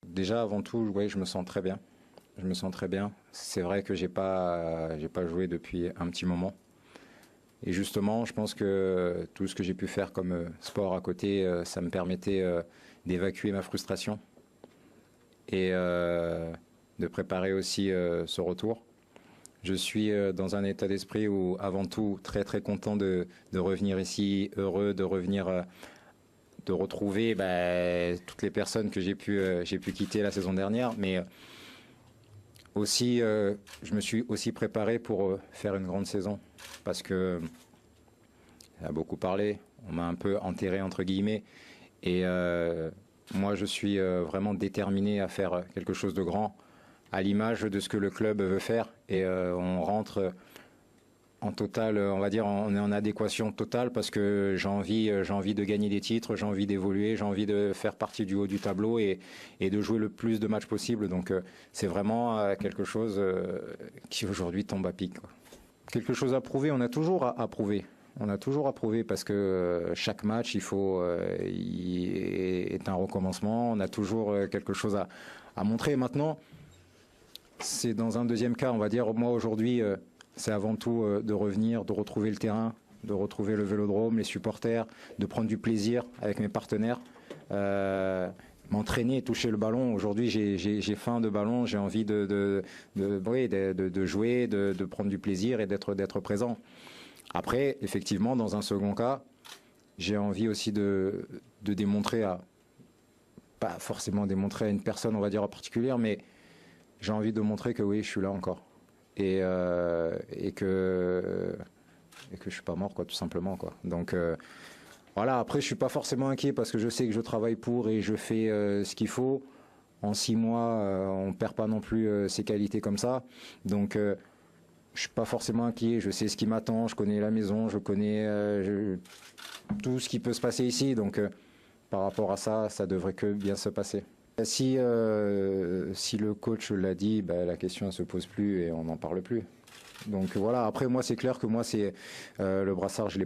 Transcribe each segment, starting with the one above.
Déjà, avant tout, ouais, je me sens très bien. Je me sens très bien. C'est vrai que j'ai pas joué depuis un petit moment. Et justement, je pense que tout ce que j'ai pu faire comme sport à côté, ça me permettait d'évacuer ma frustration et de préparer aussi ce retour. Je suis dans un état d'esprit où, avant tout, très très content de revenir ici, heureux de revenir, de retrouver toutes les personnes que j'ai pu quitter la saison dernière, mais aussi, je me suis aussi préparé pour faire une grande saison, parce que on a beaucoup parlé, on m'a un peu enterré entre guillemets, et moi je suis vraiment déterminé à faire quelque chose de grand, à l'image de ce que le club veut faire, et on rentre en total, on va dire, on est en adéquation totale parce que j'ai envie de gagner des titres, j'ai envie d'évoluer, j'ai envie de faire partie du haut du tableau et de jouer le plus de matchs possible. Donc c'est vraiment quelque chose qui aujourd'hui tombe à pic, quoi. Quelque chose à prouver, on a toujours à prouver. On a toujours à prouver parce que chaque match, il est un recommencement. On a toujours quelque chose à montrer. Maintenant, c'est dans un deuxième cas, on va dire, moi aujourd'hui, c'est avant tout de revenir, de retrouver le terrain, de retrouver le vélodrome, les supporters, de prendre du plaisir avec mes partenaires, m'entraîner, toucher le ballon. Aujourd'hui, j'ai faim de ballon, j'ai envie oui, de jouer, de prendre du plaisir et d'être présent. Après, effectivement, dans un second cas, j'ai envie aussi de démontrer pas forcément démontrer à une personne, on va dire en particulier, mais j'ai envie de montrer que oui, je suis là encore. Et que je suis pas mort, quoi, tout simplement, quoi. Donc voilà, après je suis pas forcément inquiet parce que je sais que je travaille pour et je fais ce qu'il faut. En 6 mois, on perd pas non plus ses qualités comme ça. Donc je suis pas forcément inquiet, je sais ce qui m'attend, je connais la maison, je connais tout ce qui peut se passer ici. Donc par rapport à ça, ça devrait que bien se passer. Si le coach l'a dit, la question ne se pose plus et on n'en parle plus. Donc voilà, après moi c'est clair que moi c'est le brassard, je l'ai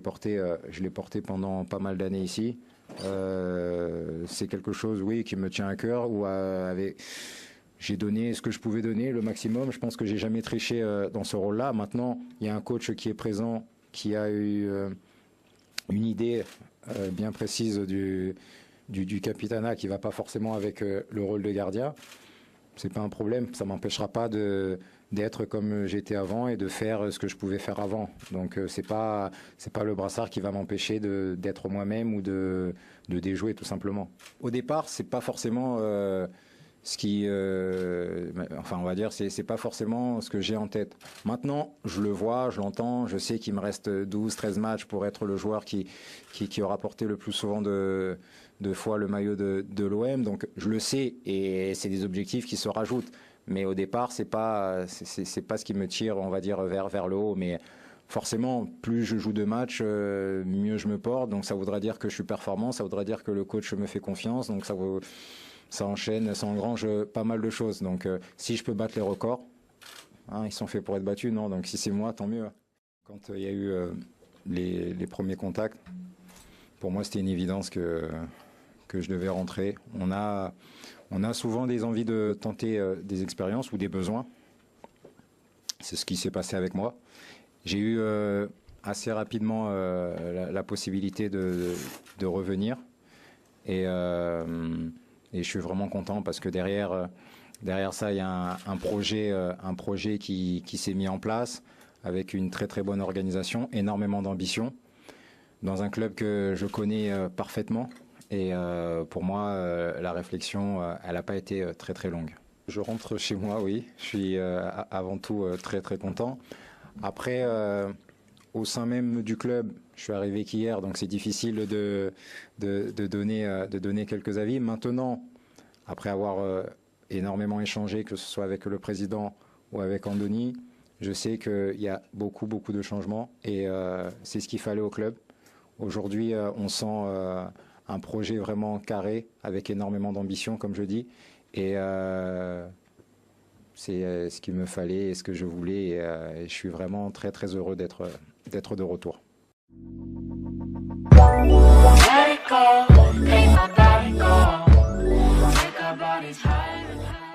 porté pendant pas mal d'années ici. C'est quelque chose, oui, qui me tient à cœur, où j'ai donné ce que je pouvais donner, le maximum. Je pense que j'ai jamais triché dans ce rôle-là. Maintenant, il y a un coach qui est présent, qui a eu une idée bien précise du capitanat qui va pas forcément avec le rôle de gardien. C'est pas un problème, ça m'empêchera pas d'être comme j'étais avant et de faire ce que je pouvais faire avant. Donc c'est pas le brassard qui va m'empêcher d'être moi-même ou de déjouer, tout simplement. Au départ, c'est pas forcément ce qui enfin on va dire c'est pas forcément ce que j'ai en tête. Maintenant, je le vois, je l'entends, je sais qu'il me reste 12-13 matchs pour être le joueur qui aura porté le plus souvent de fois le maillot de l'OM, donc je le sais et c'est des objectifs qui se rajoutent. Mais au départ, c'est pas ce qui me tire, on va dire, vers le haut. Mais forcément, plus je joue de matchs, mieux je me porte. Donc ça voudra dire que je suis performant, ça voudra dire que le coach me fait confiance. Donc ça enchaîne, ça engrange pas mal de choses. Donc si je peux battre les records, hein, ils sont faits pour être battus, non? Donc si c'est moi, tant mieux. Quand il y a eu les premiers contacts, pour moi, c'était une évidence que je devais rentrer. On a souvent des envies de tenter des expériences ou des besoins. C'est ce qui s'est passé avec moi. J'ai eu assez rapidement la possibilité de revenir. Et je suis vraiment content parce que derrière ça, il y a un projet qui s'est mis en place avec une très très bonne organisation, énormément d'ambition, dans un club que je connais parfaitement. Et pour moi, la réflexion, elle n'a pas été très très longue. Je rentre chez moi, oui. Je suis avant tout très très content. Après, au sein même du club, je suis arrivé qu'hier, donc c'est difficile de donner quelques avis. Maintenant, après avoir énormément échangé, que ce soit avec le président ou avec Andoni, je sais qu'il y a beaucoup de changements et c'est ce qu'il fallait au club. Aujourd'hui, on sent un projet vraiment carré, avec énormément d'ambition, comme je dis. Et c'est ce qu'il me fallait et ce que je voulais. Et je suis vraiment très très heureux d'être de retour. Let it go, make my body go, make our body everybody's high.